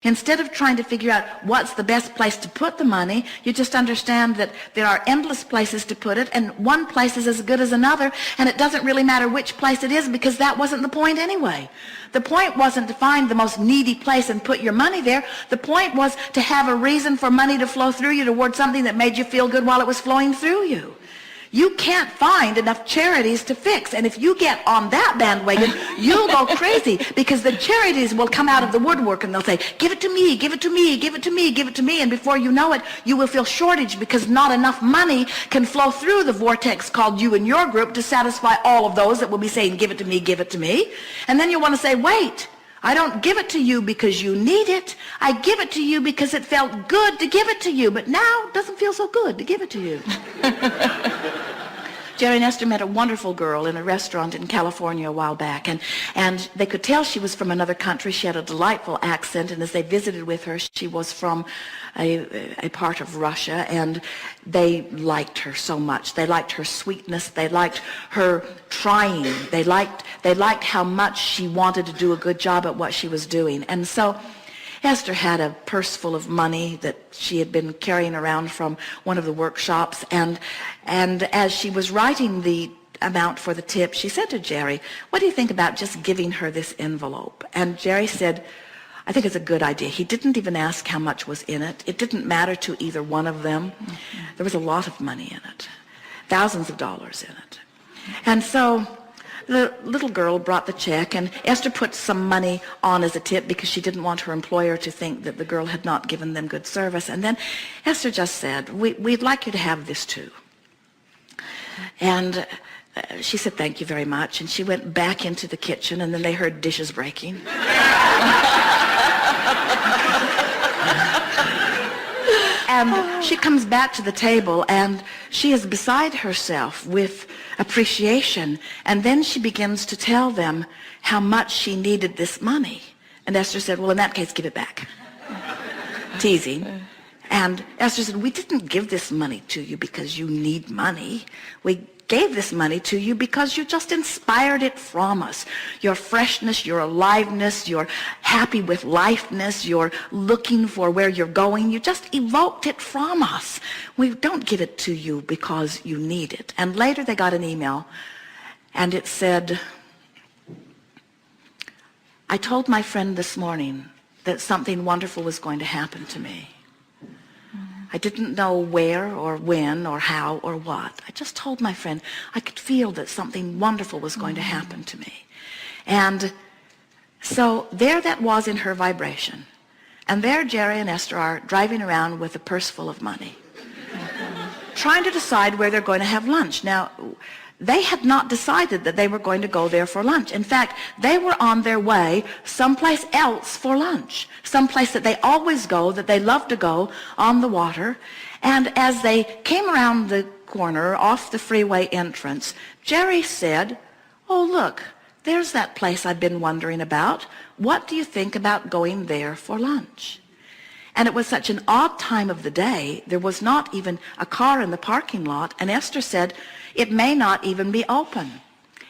Instead of trying to figure out what's the best place to put the money, you just understand that there are endless places to put it, and one place is as good as another, and it doesn't really matter which place it is, because that wasn't the point anyway. The point wasn't to find the most needy place and put your money there. The point was to have a reason for money to flow through you towards something that made you feel good while it was flowing through you. You can't find enough charities to fix. And if you get on that bandwagon, you'll go crazy, because the charities will come out of the woodwork and they'll say, give it to me, give it to me, give it to me, give it to me. And before you know it, you will feel shortage, because not enough money can flow through the vortex called you and your group to satisfy all of those that will be saying, give it to me, give it to me. And then you want to say, wait, I don't give it to you because you need it. I give it to you because it felt good to give it to you, but now it doesn't feel so good to give it to you. Jerry and Esther met a wonderful girl in a restaurant in California a while back, and they could tell she was from another country. She had a delightful accent, and as they visited with her, she was from a part of Russia, and they liked her so much. They liked her sweetness. They liked her trying. They liked how much she wanted to do a good job at what she was doing. And so Esther had a purse full of money that she had been carrying around from one of the workshops, and as she was writing the amount for the tip, she said to Jerry, what do you think about just giving her this envelope? And Jerry said, I think it's a good idea. He didn't even ask how much was in it. It didn't matter to either one of them. There was a lot of money in it, thousands of dollars in it. And so the little girl brought the check, and Esther put some money on as a tip because she didn't want her employer to think that the girl had not given them good service. And then Esther just said, we'd like you to have this too. And she said, thank you very much. And she went back into the kitchen, and then they heard dishes breaking. And she comes back to the table, and she is beside herself with appreciation. And then she begins to tell them how much she needed this money. And Esther said, well, in that case, give it back. Teasing. And Esther said, we didn't give this money to you because you need money. We gave this money to you because you just inspired it from us. Your freshness, your aliveness, your happy with lifeness, your looking for where you're going. You just evoked it from us. We don't give it to you because you need it. And later they got an email, and it said, I told my friend this morning that something wonderful was going to happen to me. I didn't know where or when or how or what. I just told my friend I could feel that something wonderful was going to happen to me. And so there that was in her vibration. And there Jerry and Esther are driving around with a purse full of money, trying to decide where they're going to have lunch. Now, they had not decided that they were going to go there for lunch. In fact, they were on their way someplace else for lunch, someplace that they always go, that they love to go, on the water. And as they came around the corner off the freeway entrance, Jerry said, oh, look, there's that place I've been wondering about. What do you think about going there for lunch? And it was such an odd time of the day. There was not even a car in the parking lot. And Esther said, it may not even be open.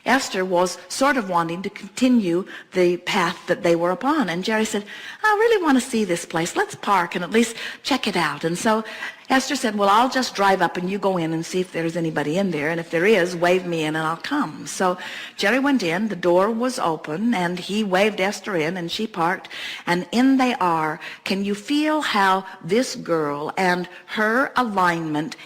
Esther was sort of wanting to continue the path that they were upon. And Jerry said, I really want to see this place. Let's park and at least check it out. And so Esther said, well, I'll just drive up and you go in and see if there's anybody in there. And if there is, wave me in and I'll come. So Jerry went in. The door was open, and he waved Esther in, and she parked. And in they are. Can you feel how this girl and her alignment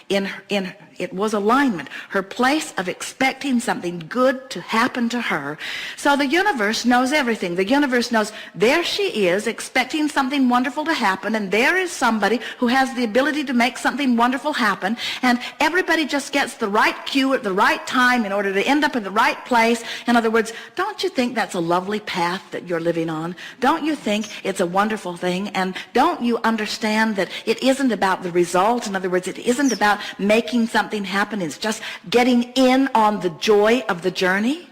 it was alignment, her place of expecting something good to happen to her. So the universe knows everything. The universe knows there she is expecting something wonderful to happen, and there is somebody who has the ability to make something wonderful happen, and everybody just gets the right cue at the right time in order to end up in the right place. In other words, don't you think that's a lovely path that you're living on? Don't you think it's a wonderful thing? And don't you understand that it isn't about the result? In other words, it isn't about making something happen. It's just getting in on the joy of the journey.